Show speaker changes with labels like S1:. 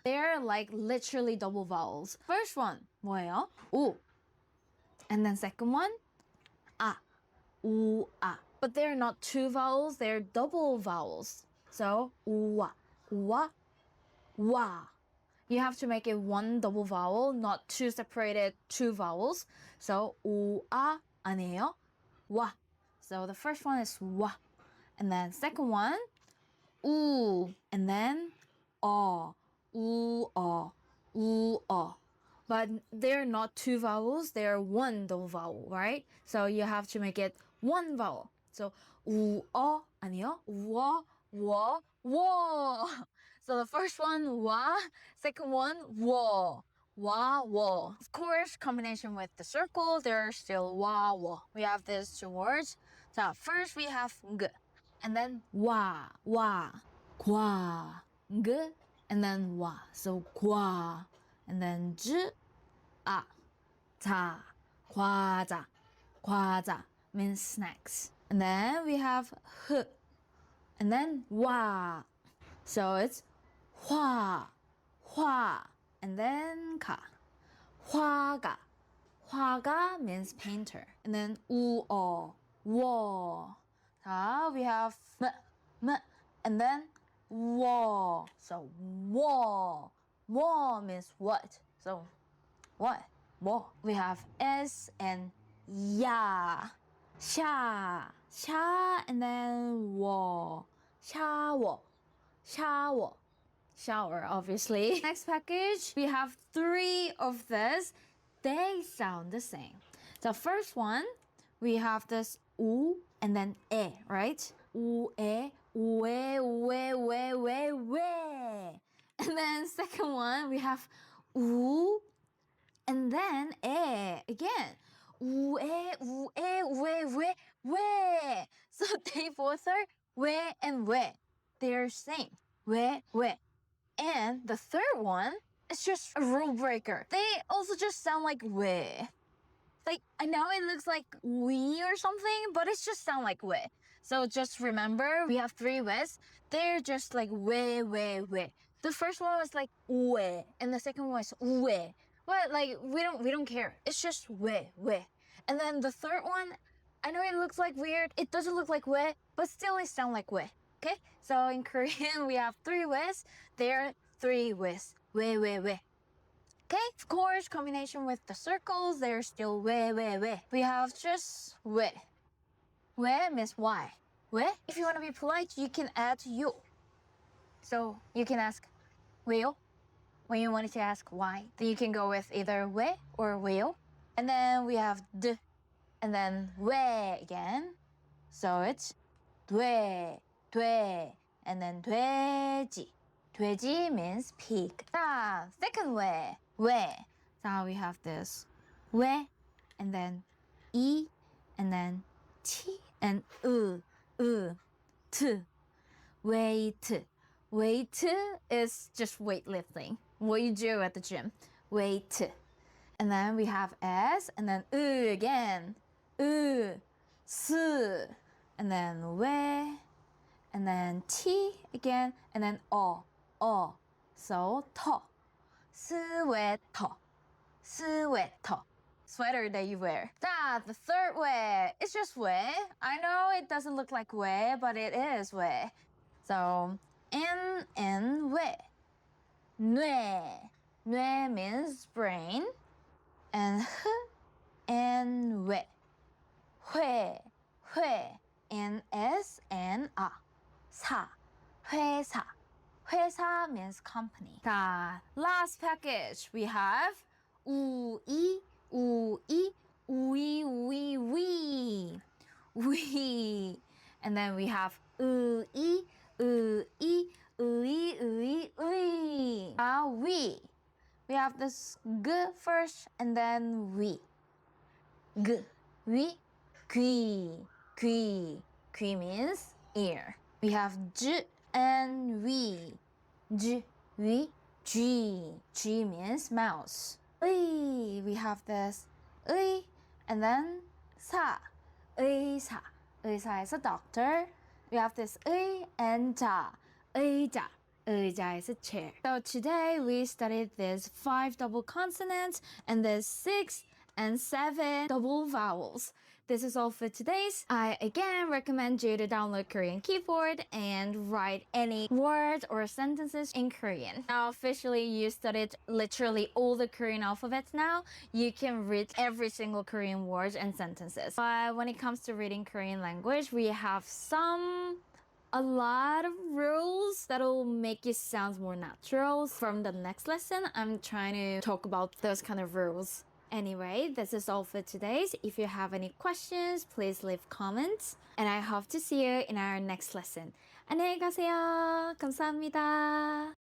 S1: They're like literally double vowels. First one, 뭐예요? 우. And then second one, 아. 우, 아. But they're not two vowels, they're double vowels. So, 우와, 우와, 와. You have to make it one double vowel, not two separated two vowels. So, 우아 아니에요? 와. So the first one is 와. And then second one, 우. And then 어. 우어. 우어. But they're not two vowels, they're one double vowel, right? So you have to make it one vowel. So 우어 아니요? 우어, 워, 워. So the first one 와, second one 워. 와, 워. Of course, combination with the circle, there's still 와, 워. We have these two words. So first we have g, and then 와, 와, 과, g, and then 와. So 과, and then 즈, 아, 자, 과자, 과자 means snacks. And then we have h, and then 와. So it's 화, 화, and then 가. 화가. 화가 means painter. And then 우어, 워. We have m, and then 워. So 워. 워 means what? So what? 워. We have s and 야. 샤. 샤 and then 워. 샤워. 샤워. Shower, obviously. Next package, we have 3 of this. They sound the same. The first one, we have this 우 and then 에, right? 우에, 우에, 우에, 우에, 우에, 우에. And then second one, we have 우 and then 에 again. 우에, 우에, 우에, 우에, 우에. So they both are 왜 and 왜. They're same. 왜, 왜. And the third one is just a rule breaker. They also just sound like 왜. Like, I know it looks like we or something, but it just sound like 왜. So just remember, we have 3 wes. They're just like 왜, 왜, 왜. The first one was like 왜, and the second one is 왜. But like, we don't care. It's just 왜, 왜. And then the third one, I know it looks like weird. It doesn't look like 왜, but still it sound like 왜. Okay, so in Korean we have 3 wes. There are 3 wes. 왜, 왜, 왜. Okay, of course, combination with the circles, there's still 왜, 왜, 왜. We have just 왜. 왜 means why. 왜? If you want to be polite, you can add 요. So you can ask 왜요? When you wanted to ask why, then you can go with either 왜 or 왜요. And then we have 드, and then 왜 again. So it's 돼. 돼, and then 돼지. 돼지 means pig. Second 왜, 왜. So we have this 왜, and then 이, and then 티, and 트. Weight. Weight is just weightlifting. What you do at the gym. Weight. And then we have s, and then again. 스, and then 왜, and then T again, and then 어. So 터. 스웨터. 스웨터. Sweater that you wear. The third 왜. It's just 왜. I know it doesn't look like 왜, but it is 왜. So N and 왜. 뇌. 뇌 means brain. And h and 왜. 회. 회. And s and 아. 사. 회사. 회사 means company. Last package we have 우이, 우이, 우이, 우이, 우이. 우이. And then we have 의이, 의이, 의이, 의이, 의이. We. We have this g first and then we. G, we, 귀, 귀. 귀 means ear. We have j and we. j, we, g. G means mouse. We have this and then 사. 의사. 의사 is a doctor. We have this and 자. 의자. 의자에서 chair. So today we studied these 5 double consonants and there's 6 and 7 double vowels. This is all for today's. I again recommend you to download Korean keyboard and write any words or sentences in Korean. Now officially you studied literally all the Korean alphabets now. You can read every single Korean words and sentences. But when it comes to reading Korean language, we have a lot of rules that'll make it sound more natural. From the next lesson, I'm trying to talk about those kind of rules. Anyway, this is all for today. If you have any questions, please leave comments. And I hope to see you in our next lesson. 안녕히 가세요. 감사합니다.